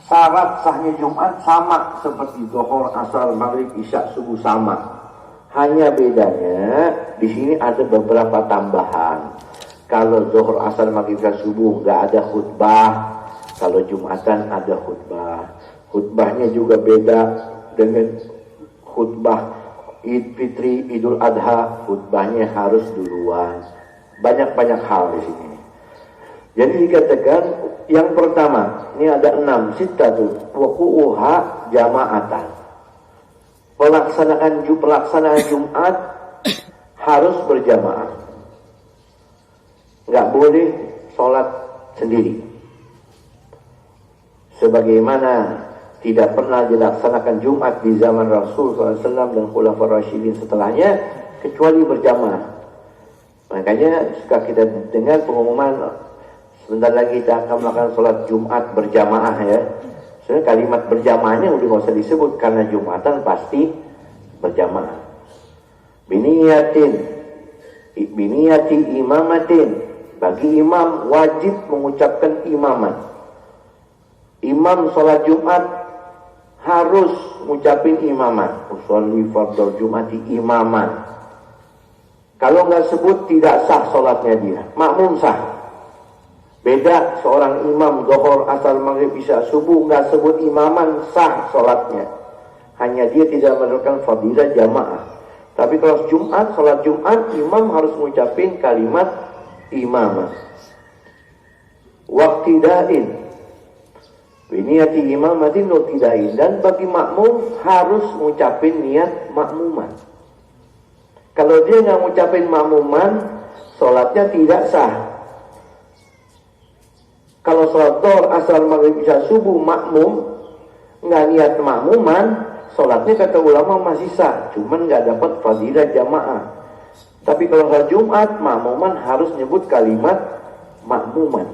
Syarat sahnya Jumat sama seperti zuhur, asar, maghrib, isya, subuh sama. Hanya bedanya di sini ada beberapa tambahan. Kalau zuhur, asar, maghrib, isya, subuh nggak ada khutbah. Kalau Jumatan ada khutbah. Khutbahnya juga beda dengan khutbah Idul Fitri, Idul Adha. Khutbahnya harus duluan. Banyak-banyak hal di sini. Jadi dikatakan yang pertama, ini ada 6, sittatu wuqu'uha jama'atan. Pelaksanaan Jumat harus berjamaah. Enggak boleh sholat sendiri. Sebagaimana tidak pernah dilaksanakan Jumat di zaman Rasul SAW dan Khulafaur Rasyidin setelahnya, kecuali berjamaah. Makanya suka kita dengar pengumuman, sebentar lagi kita akan melakukan sholat Jumat berjamaah ya. Sebenarnya kalimat berjamaahnya udah nggak usah disebut karena Jumatan pasti berjamaah. Biniyati imamatin, bagi imam wajib mengucapkan imaman. Imam sholat Jumat harus ngucapin imaman. Usolli fardhu Jumati imaman. Kalau nggak sebut tidak sah sholatnya dia. Makmum sah. Beda seorang imam zuhur, asar, maghrib, isya, subuh nggak sebut imaman sah sholatnya. Hanya dia tidak mendapatkan fadilah jamaah. Tapi kalau Jumat, sholat Jumat, imam harus mengucapin kalimat imamah. Waqtidain, biniyati imamatin waqtidain, dan bagi makmum harus mengucapin niat makmuman. Kalau dia nggak mengucapin makmuman, sholatnya tidak sah. Kalau sholat zuhur, asar, maghrib, isya, subuh makmum nggak niat makmuman, sholatnya kata ulama masih sah, cuman nggak dapat fadilah jamaah. Tapi kalau sholat Jumat, makmuman harus nyebut kalimat makmuman.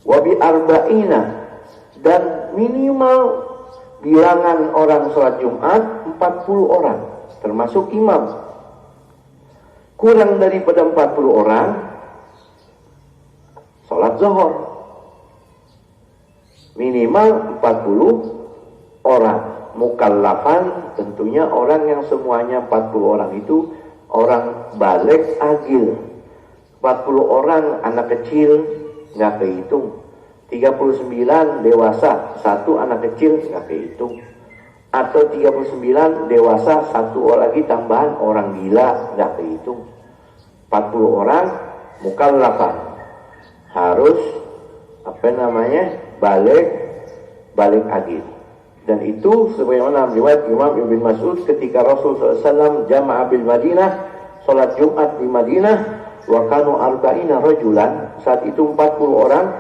Wabi arba'ina, dan minimal bilangan orang sholat Jumat 40 orang, termasuk imam. Kurang daripada 40 orang, sholat zuhur. Minimal 40 orang. Mukallafan tentunya orang yang semuanya 40 orang itu orang baligh agil. 40 orang anak kecil nggak kehitung. 39 dewasa, satu anak kecil nggak kehitung. Atau 39 dewasa, satu orang lagi tambahan orang gila nggak kehitung. 40 orang mukallafan. Harus balik agil. Dan itu sebagaimana riwayat Imam Ibn Mas'ud ketika Rasul SAW jama'a bil Madinah, sholat Jumat di Madinah, wa kanu arba'ina rajulan, saat itu 40 orang,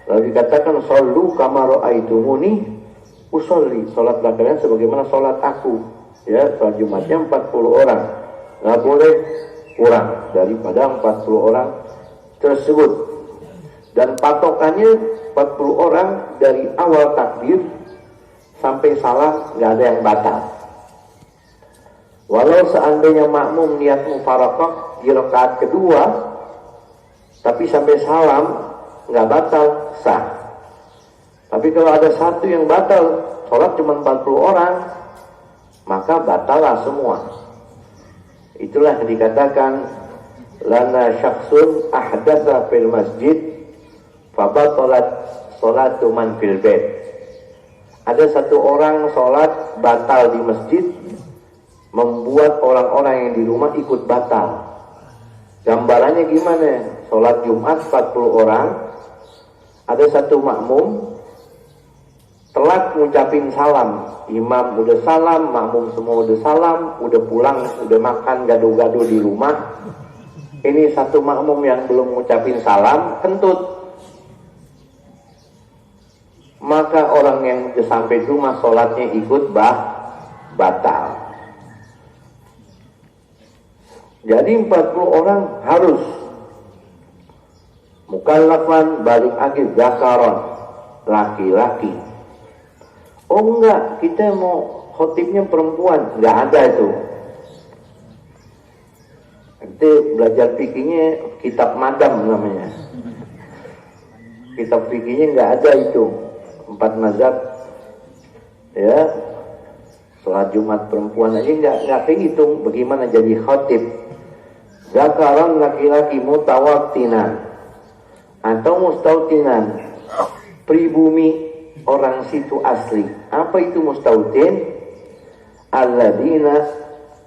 lalu dikatakan shollu kama ra'aitumuni usolli, sholatlah kalian sebagaimana sholat aku. Ya, sholat Jumatnya 40 orang, nggak boleh kurang daripada 40 orang tersebut. Dan patokannya 40 orang dari awal takbir sampai salam nggak ada yang batal. Walau seandainya makmum niat mufaraqah di rakaat kedua, tapi sampai salam nggak batal, sah. Tapi kalau ada satu yang batal, sholat cuma 40 orang, maka batallah semua. Itulah yang dikatakan lana syakhsun ahdatsa fil masjid fabatalat sholatu man fil bait. Ada satu orang sholat batal di masjid, membuat orang-orang yang di rumah ikut batal. Gambarannya gimana? Sholat Jumat 40 orang, ada satu makmum telat ngucapin salam. Imam udah salam, makmum semua udah salam, udah pulang, udah makan gaduh-gaduh di rumah. Ini satu makmum yang belum ngucapin salam, kentut. Maka orang yang sudah sampai rumah sholatnya ikut batal. Jadi 40 orang harus mukallafan balik agil zakaron, laki-laki. Oh enggak, kita mau khotibnya perempuan, enggak ada itu. Nanti belajar fikihnya kitab madam namanya. Kitab fikihnya enggak ada itu. 4 mazhab ya, sholat Jumat perempuan aja nggak kehitung, bagaimana jadi khatib? Zakaran laki-laki mutawattinan atau mustautinan, pribumi orang situ asli. Apa itu mustautin? Alladzina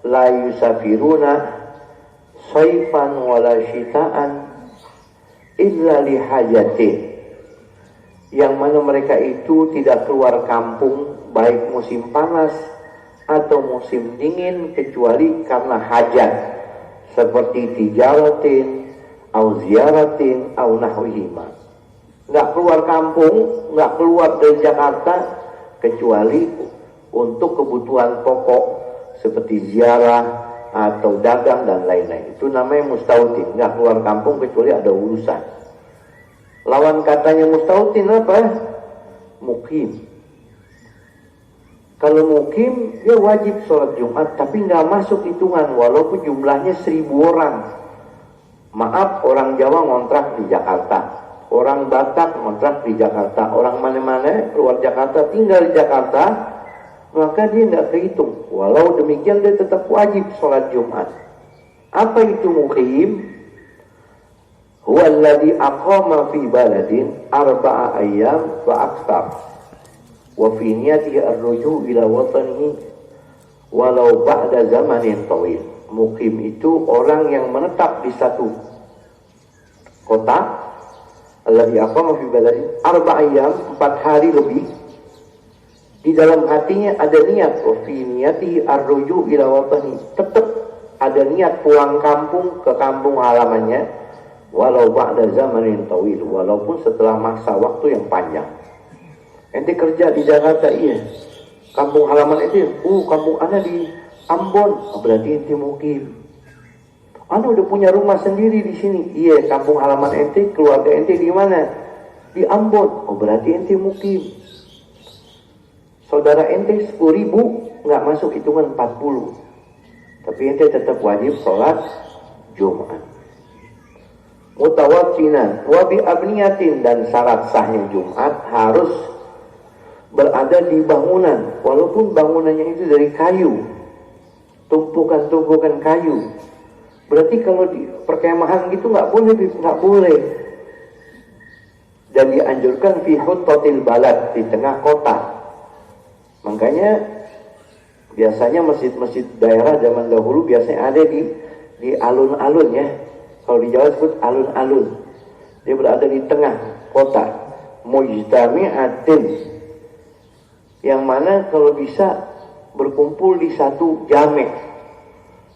la yusafiruna saifan wala syita'an illa lihajatin, yang mana mereka itu tidak keluar kampung baik musim panas atau musim dingin kecuali karena hajat, seperti tijaratin au ziyaratin au nahwihima. Nggak keluar kampung, nggak keluar dari Jakarta kecuali untuk kebutuhan pokok seperti ziarah atau dagang dan lain-lain. Itu namanya mustautin, nggak keluar kampung kecuali ada urusan. Lawan katanya mustautin apa? Mukim. Kalau mukim, dia wajib sholat Jumat, tapi nggak masuk hitungan, walaupun jumlahnya 1000 orang. Maaf, orang Jawa ngontrak di Jakarta, orang Batak ngontrak di Jakarta, orang mana-mana keluar Jakarta, tinggal di Jakarta, maka dia nggak kehitung. Walau demikian, dia tetap wajib sholat Jumat. Apa itu mukim? Huwa alladhi aqama fi baladin 4 ayyam wa aktsar. Wa fi niyatihi ar-ruju' ila watanihi walau ba'da zamanin tawil. Mukim itu orang yang menetap di satu kota, alladhi aqama fi baladin 4 ayyam, 4 hari lebih. Di dalam hatinya ada niat, wa fi niyatihi ar-ruju' ila watanihi, tetap ada niat pulang kampung ke kampung halamannya, walau ba'da zamanin tawil, walaupun setelah masa waktu yang panjang. Ente kerja di Jakarta, iya. Kampung halaman ente, kampung ana di Ambon, berarti ente mukim. Ana udah punya rumah sendiri di sini, iya. Kampung halaman ente, keluarga ente di mana? Di Ambon, berarti ente mukim. Saudara ente 10.000, nggak masuk hitungan 40. Tapi ente tetap wajib sholat Jumat. Mutawattinan wa bi abniyatin, dan syarat sahnya Jumat harus berada di bangunan, walaupun bangunannya itu dari kayu, tumpukan-tumpukan kayu. Berarti kalau di perkemahan gitu nggak boleh. Dan dianjurkan fi huttatil balad, di tengah kota. Makanya biasanya masjid-masjid daerah zaman dahulu biasanya ada di alun-alun ya. Kalau di Jawa disebut alun-alun. Dia berada di tengah kota. Mujtami'atin, yang mana kalau bisa berkumpul di satu jame',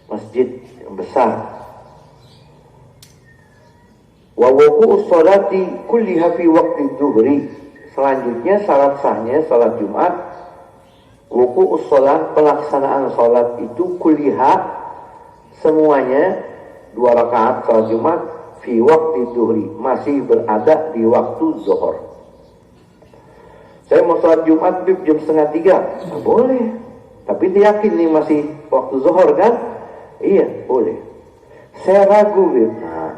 masjid yang besar. Wa wuqu'us sholati kulliha fi waqti dhuhri. Selanjutnya syarat sahnya salat Jumat, wuqu'us sholat, pelaksanaan salat itu kulliha, semuanya 2 rakaat salat Jumat fi waqti dhuhri, masih berada di waktu zuhur. Saya mau sholat Jumat jam 2:30, boleh. Tapi dia yakin nih masih waktu zuhur kan? Iya, boleh. Saya ragu, nah,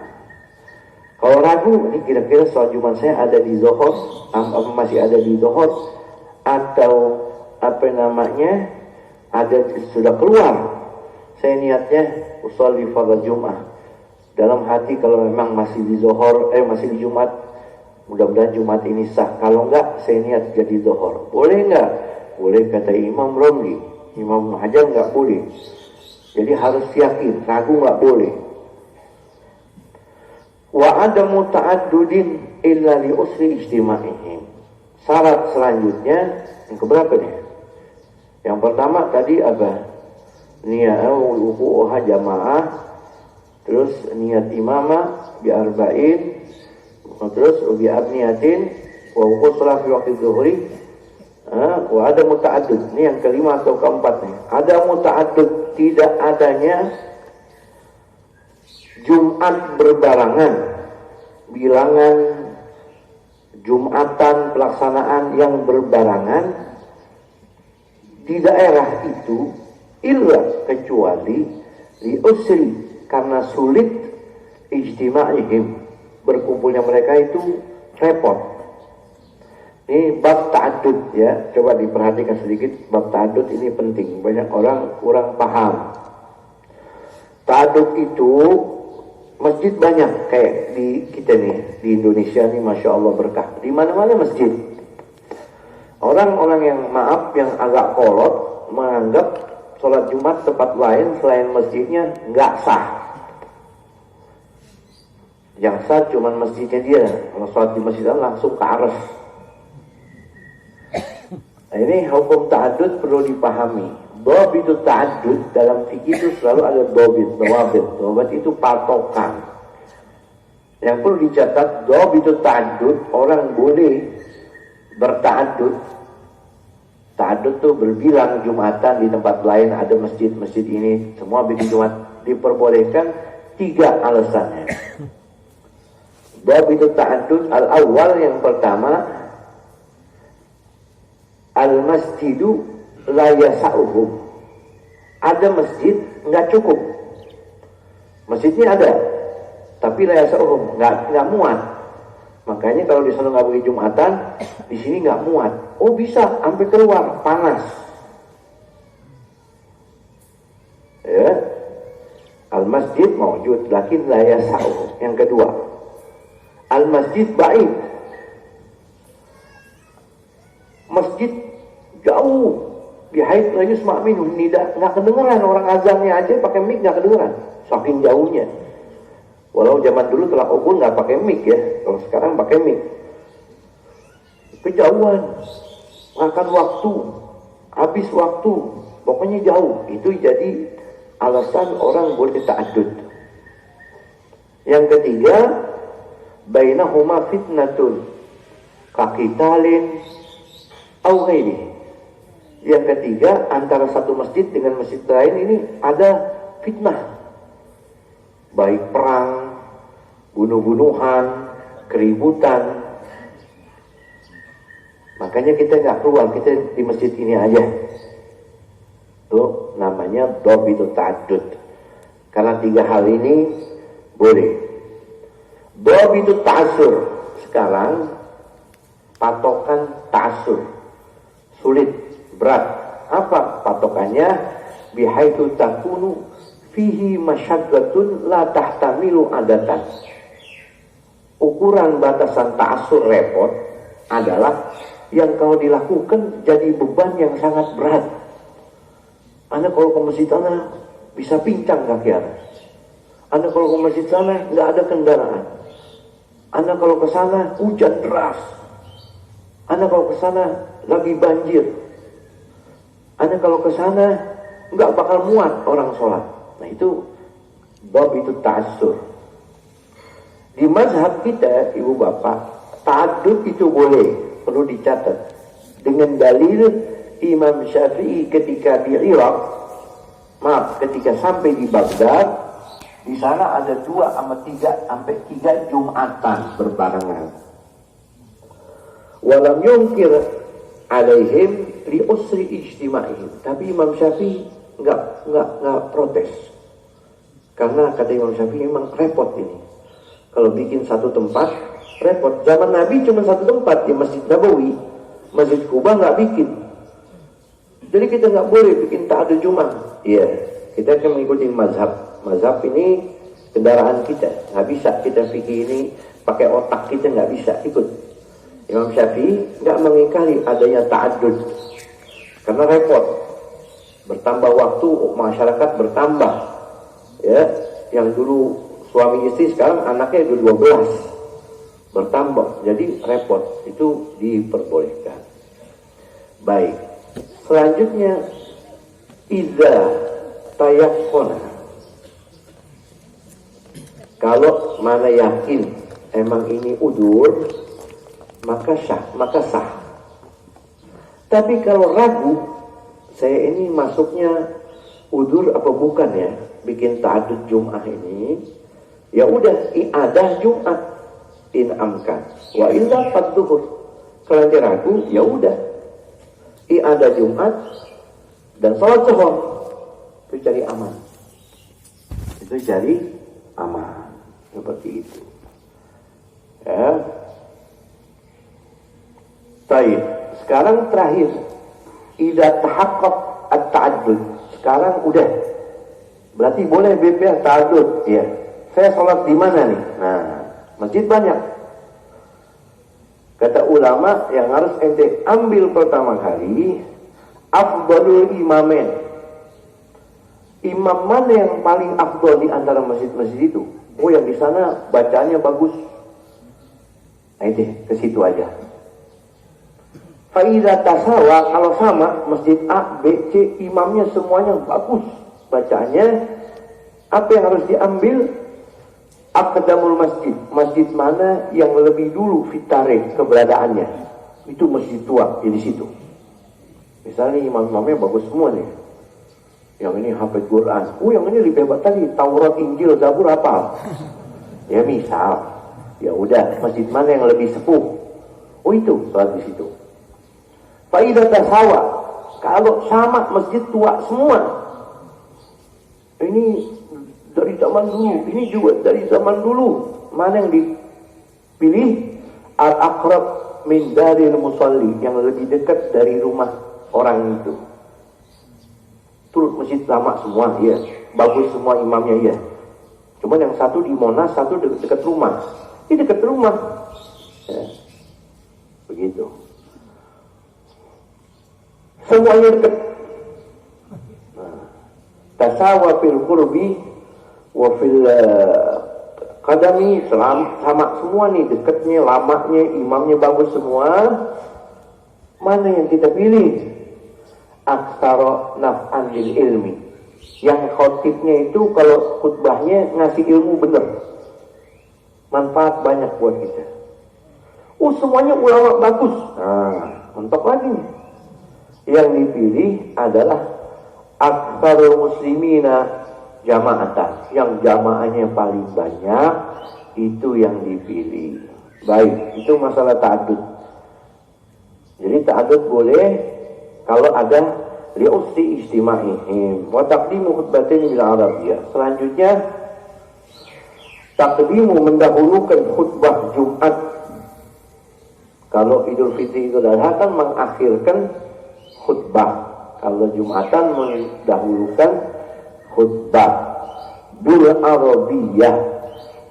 kalau ragu, ini kira-kira sholat Jumat saya ada di zuhur, masih ada di zuhur, atau sudah keluar. Saya niatnya usolli fardhu Jumat. Dalam hati kalau memang masih di zuhur, masih di Jumat, mudah-mudahan Jumat ini sah. Kalau enggak, saya niat jadi zuhur. Boleh enggak? Boleh, kata Imam Romli. Imam Hajar enggak boleh. Jadi harus yakin, ragu enggak boleh. Wa adamu ta'addudin illa li usri ijtima'ihim. Syarat selanjutnya, yang keberapa nih? Yang pertama tadi apa? Niat wuqu'uha jamaah, terus niat imamah bi arba'in, terus ubi abniyatin wa wuqu'us shalah fi waqti dhuhri, wa ada muta'addud. Ini yang kelima atau keempat nih. Ada muta'addud, tidak adanya Jumat berbarangan, bilangan Jumatan pelaksanaan yang berbarangan di daerah itu, illa kecuali li usri, karena sulit ijtima'ihim, berkumpulnya mereka itu repot. Ini bab ta'addud ya, coba diperhatikan sedikit. Bab ta'addud ini penting, banyak orang kurang paham. Ta'addud itu masjid banyak kayak di kita nih di Indonesia nih, masya Allah berkah. Di mana-mana masjid. Orang-orang yang maaf yang agak kolot menganggap sholat Jumat tempat lain selain masjidnya nggak sah. Yang sah cuma masjidnya dia. Kalau sholat di masjid langsung ke aras. Nah, ini hukum ta'addud perlu dipahami. Dhabit ta'addud dalam fikih itu selalu ada dhabit, dawabit. Dawabit itu patokan. Yang perlu dicatat, dhabit ta'addud, orang boleh berta'addud. Ta'addud itu berbilang Jumatan di tempat lain, ada masjid ini, semua bikin Jumat. Diperbolehkan 3 alasannya. Dhabit ta'addud al-awwal, yang pertama, al-masjidu la yasa'uhum. Ada masjid nggak cukup. Masjidnya ada, tapi la yasa'uhum, nggak muat. Makanya kalau di sana nggak boleh Jumatan, di sini nggak muat. Oh bisa, sampai keluar, panas. Ya, al-masjid mawjud, lakin la yasa'uhum. Yang kedua, al-masjid ba'id. Masjid jauh, bihait la yusma' minhu, nggak kedengeran, orang azannya aja pakai mic nggak kedengeran, saking jauhnya. Walau zaman dulu telah ubun nggak pakai mic ya, kalau sekarang pakai mic. Kejauhan, makan waktu, habis waktu, pokoknya jauh. Itu jadi alasan orang boleh ta'addud. Yang ketiga, bainahuma fitnatun kaqitalin au ghairihi. Yang ketiga, antara satu masjid dengan masjid lain ini ada fitnah, baik perang, bunuh-bunuhan, keributan. Makanya kita nggak keluar, kita di masjid ini aja. Itu namanya dhabit ta'addud. Karena 3 hal ini boleh. Dhabit ta'assur. Sekarang patokan ta'assur. Sulit, berat. Apa patokannya? Bihaitu takunu fihi masyaddatun la tahtamilu adatan. Ukuran batasan ta'assur repot adalah yang kalau dilakukan jadi beban yang sangat berat. Anda kalau ke masjid sana bisa pincang kaki Anda. Anda kalau ke masjid sana nggak ada kendaraan. Anda kalau ke sana hujan deras. Anda kalau ke sana lagi banjir. Anda kalau ke sana nggak bakal muat orang sholat. Nah itu bab itu ta'assur. Di mazhab kita, ibu bapak, ta'addud itu boleh. Perlu dicatat dengan dalil Imam Syafi'i ketika di Irak, ketika sampai di Baghdad, di sana ada 2 sampai 3 Jumatan berbarengan. Walam yungkir alaihim li usri ijtima'ihim. Tapi Imam Syafi'i enggak protes. Karena kata Imam Syafi'i memang repot ini. Kalau bikin satu tempat repot. Zaman Nabi cuma satu tempat di Masjid Nabawi, Masjid Kuba nggak bikin. Jadi kita nggak boleh bikin ta'addud Jumat. Iya, kita akan mengikuti mazhab. Mazhab ini kendaraan kita, nggak bisa kita fikih ini pakai otak kita, nggak bisa ikut. Imam Syafi'i nggak mengingkari adanya ta'addud karena repot. Bertambah waktu, masyarakat bertambah. Ya, yang dulu suami istri sekarang anaknya udah 12. Bertambah, jadi repot. Itu diperbolehkan. Baik, selanjutnya iza tayakkona, kalau mana yakin emang ini udur, maka sah. Tapi kalau ragu, saya ini masuknya udur apa bukan ya, bikin ta'addud Jum'ah ini, ya udah i'adah Jum'at in amkan wa illa fadzuhur. Kalau dia ragu, ya udah i'adah Jumat dan sholat zuhur. Itu cari aman. Itu cari aman. Seperti itu. Ya. Baik, sekarang terakhir, idza tahaqqaq at-ta'addud. Sekarang udah, berarti boleh BP ta'addud. Ya, saya sholat di mana nih? Nah, masjid banyak. Kata ulama yang harus ente ambil pertama kali, afdalul imamen. Imam mana yang paling afdal di antara masjid-masjid itu? Oh, yang di sana bacaannya bagus. Nah, itu ke situ aja. Faiza tasawa, kalau sama masjid A, B, C, imamnya semuanya bagus bacaannya, apa yang harus diambil? Aqdamul masjid, masjid mana yang lebih dulu fitareh keberadaannya, itu masjid tua di situ. Misalnya imam-imamnya bagus semua nih, yang ini hafid Quran, yang ini lebih hebat tadi, Taurat, Injil, Zabur hafal. Ya misal, ya udah, masjid mana yang lebih sepuh? Oh itu sholat di situ. Faidah tasawa, kalau sama masjid tua semua, ini dari zaman dulu, ini juga dari zaman dulu, mana yang dipilih? Al-aqrab min daril musalli, yang lebih dekat dari rumah orang itu. Turut masjid lama semua, ya, bagus semua imamnya, ya. Cuman yang satu di Monas, satu dekat rumah. Ini dekat rumah, ya. Begitu. Semuanya dekat. Nah, tasawa fil qurbi wa fil qadami, sama semua nih, dekatnya, lamanya, imamnya bagus semua. Mana yang kita pilih? Aksara naf'an lil ilmi, yang khotibnya itu kalau khutbahnya ngasih ilmu bener, manfaat banyak buat kita. Semuanya ulama bagus. Nah, mentok lagi. Yang dipilih adalah aktsarul muslimina jamaatan, yang jamaahnya paling banyak, itu yang dipilih. Baik, itu masalah ta'addud. Jadi ta'addud boleh kalau ada li'usti istima'ihim wa taqdimu khutbatain bil arabiyah. Selanjutnya, taqdimu mendahulukan khutbah Jumat. Kalau Idul Fitri Idul Adha kan mengakhirkan khutbah. Kalau Jumatan mendahulukan khutbah. Bil arabiyah,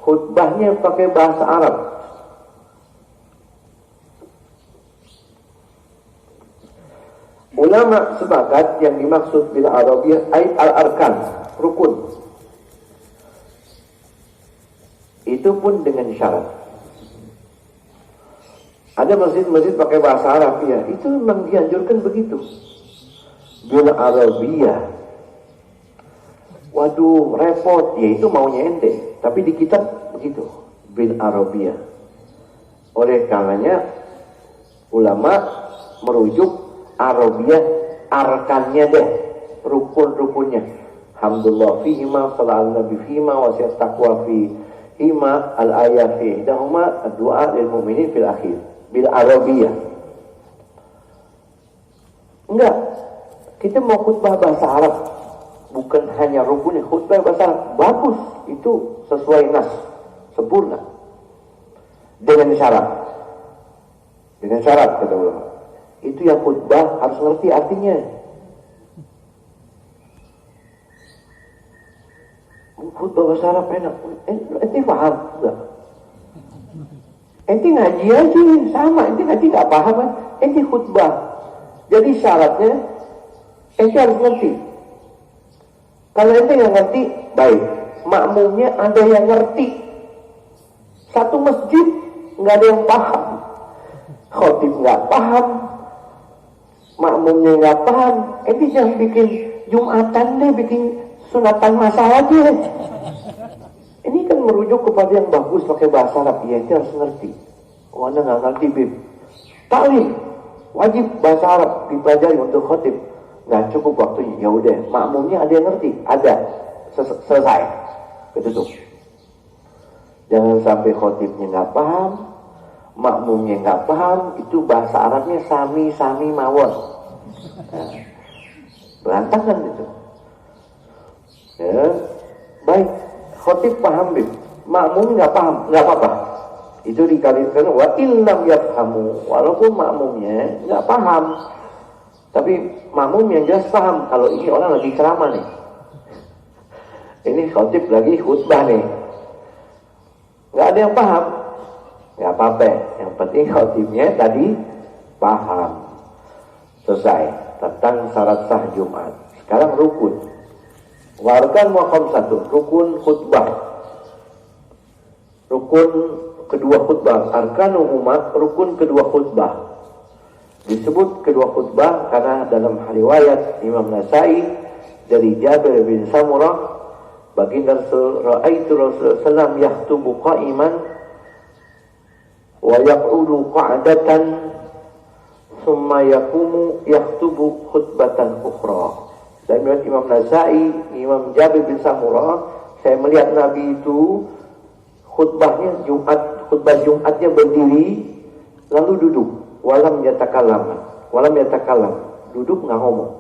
khutbahnya pakai bahasa Arab. Ulama sepakat yang dimaksud bil arabiyah ay al-arkan, rukun. Itu pun dengan syarat. Ada masjid-masjid pakai bahasa Arab, ya, itu memang dianjurkan begitu. Bil arabiyah. Waduh, repot, ya itu maunya ente. Tapi di kitab begitu, bil arabiyah. Oleh karenanya ulama merujuk arabiyah, arkannya deh, rukun-rukunnya. Alhamdulillah fihima, salat nabi fihima, wasiat taqwa fihima, al-ayah fi ihdahuma, ad-du'a lil mu'minin fil akhir. Bil arabiyah. Enggak, kita mau khutbah bahasa Arab, bukan hanya rukunnya, khutbah bahasa Arab bagus, itu sesuai nas, sempurna. Dengan syarat kata ulama, itu yang khutbah harus ngerti artinya. Khutbah bahasa Arab enak, ente paham enggak? Ente ngaji aja sama, ente ngaji nggak paham kan? Ente khutbah. Jadi syaratnya ente harus ngerti. Kalau ente nggak ngerti, baik, makmumnya ada yang ngerti. Satu masjid nggak ada yang paham, khotib nggak paham, makmumnya nggak paham. Ente jangan bikin Jumatan deh, bikin sunatan masal aja. Ini kan merujuk kepada yang bagus pakai bahasa Arab, ya, ente harus ngerti. Oh, anda nggak ngerti, bib. Taklim wajib bahasa Arab dipelajari untuk khotib. Nggak cukup waktunya, ya udah, makmumnya ada yang ngerti, ada, selesai, itu tuh. Jangan sampai khotibnya nggak paham, makmumnya nggak paham, itu bahasa Arabnya sami mawon. Nah, berantakan itu. Ya, baik, khotib paham, bib. Makmum nggak paham, nggak apa-apa. Itu dikalikan wa illam yafhamu, walaupun makmumnya nggak paham, tapi makmum yang jelas paham kalau ini orang lagi ceramah nih, ini khotib lagi khutbah nih, nggak ada yang paham, nggak apa-apa, yang penting khotibnya tadi paham. Selesai tentang syarat sah Jumat. Sekarang rukun. Warkan wa khamsatun, rukun khutbah. Rukun kedua khutbah, arkanul umat, rukun kedua khutbah. Disebut kedua khutbah karena dalam riwayat Imam Nasai dari Jabir bin Samurah, baginda Rasul Rasulullah sallam yaktubu qa'iman wa yaq'udu qa'datan summa yaqumu yaktubu khutbatan ukhra. Dan melihat Imam Nasai, Imam Jabir bin Samurah, saya melihat Nabi itu khutbahnya khutbah Jumatnya berdiri lalu duduk, walam yatakalam, duduk nggak ngomong.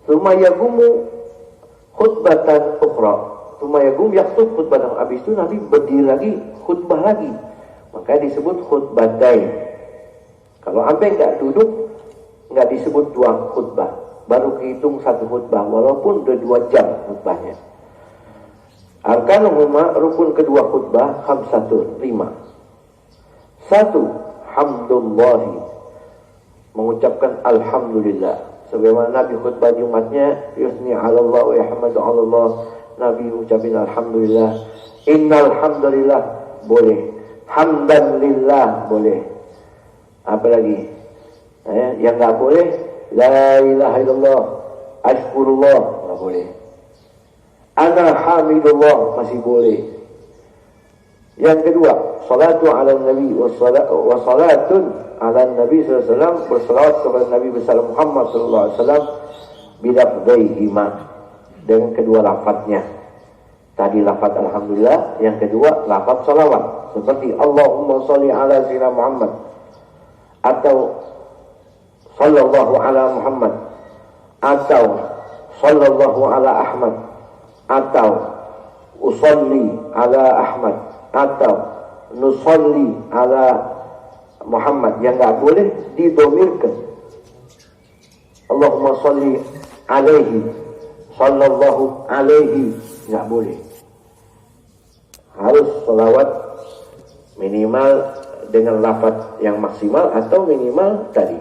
Summa yaqumu khutbatan ukhra, summa yaqum yaktub khutbatan. Habis itu Nabi berdiri lagi, khutbah lagi. Makanya disebut khutbatain. Kalau sampai nggak duduk, nggak disebut dua khutbah, baru dihitung satu khutbah, walaupun udah 2 jam khutbahnya. Arkanul umat, rukun kedua khutbah, khamsatun, 5. 1. Hamdulillahi, mengucapkan alhamdulillah. Sebagaimana Nabi khutbah Jumatnya, yusni ala Allah wa yahmadu ala Allah, Nabi ucapin alhamdulillah. Innal hamdalillah, boleh. Hamdan lillah, boleh. Apalagi yang nggak boleh, la ilaha illallah, ashkurullah, nggak boleh. Ana hamidullah, masih boleh. Yang kedua, salatu ala nabi wa salatun ala nabi sallallahu alaihi wasallam, bersalawat kepada Nabi besar Muhammad sallallahu alaihi wasallam bilafdaihima, dengan kedua lafadznya. Tadi lafadz alhamdulillah, yang kedua lafadz salawat, seperti Allahumma sholli ala sayyidina Muhammad atau sallallahu ala Muhammad atau sallallahu ala Ahmad atau usolli ala Ahmad atau nusolli ala Muhammad. Yang nggak boleh didomirkan Allahumma sholli alaihi, sallallahu alaihi, nggak boleh. Harus salawat minimal dengan lafaz yang maksimal atau minimal tadi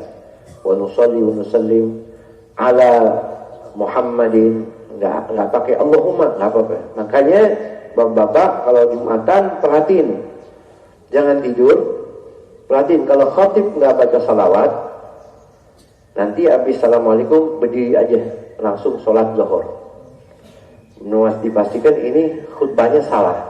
wa nusalli wa nusallim ala Muhammadin, nggak pakai Allahumma, nggak apa-apa. Makanya bapak-bapak kalau Jumatan perhatiin, jangan tidur, perhatiin kalau khatib nggak baca salawat, nanti habis assalamualaikum berdiri aja langsung sholat zuhur. Dipastikan ini khutbahnya salah.